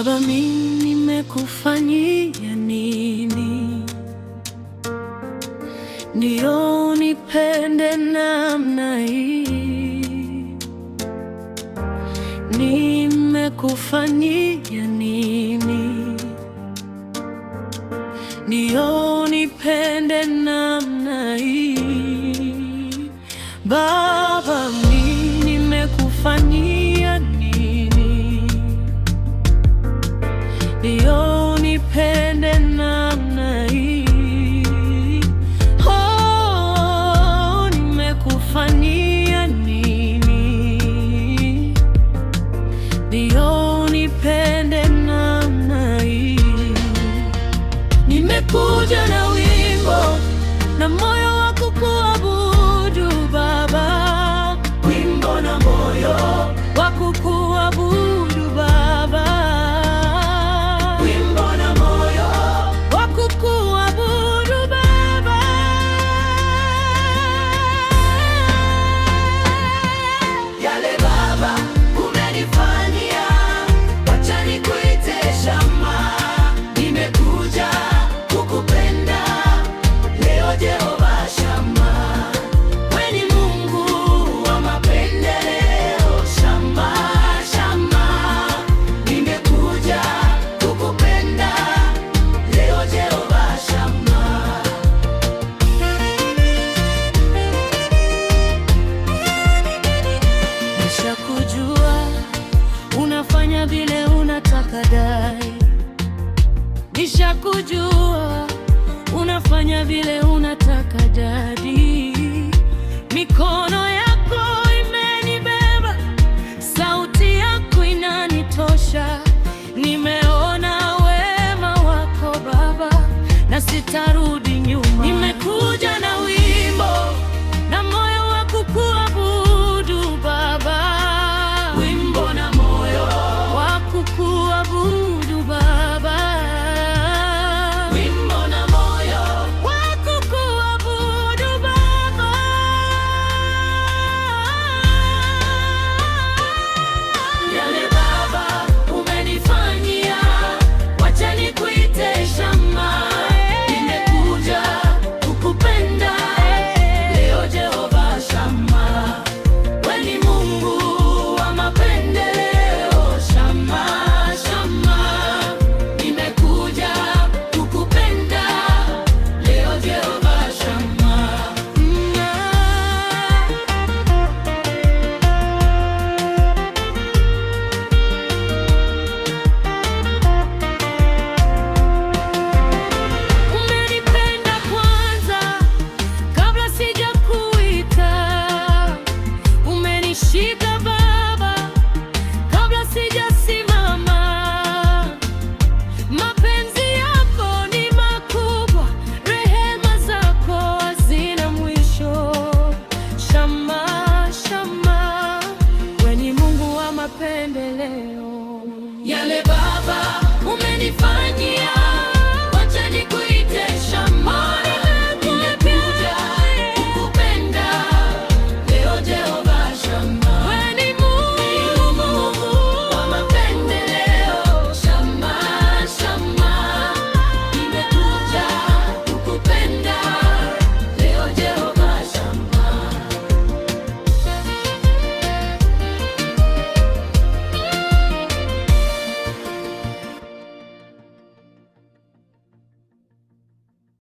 Baba, mimi nimekufanyia nini ndio unipende namna hii? Nimekufanyia nini ndio unipende namna hii? Baba, mimi nimekufanyia nini ndio unipende namna hii? Oh, nimekufanyia nini ndio unipende namna hii? Nimekuja na wimbo na moyo wa kukuabudu Baba, wimbo na moyo wa kukuabudu Baba, wimbo na moyo wa kukuabudu Baba. Yale Baba umenifanyia, wacha nikuite shama. Nimekuja kukupenda leo, Jehova Shama. Wewe ni Mungu wa mapendeleo, Shama, Shama. Nimekuja kukupenda leo, Jehova Shama. Nishakujua unafanya vile unataka dai, nishakujua unafanya vile unataka dadi. Mikono yako imenibeba, sauti yako inanitosha. Nimeona wema wako Baba na sitarudi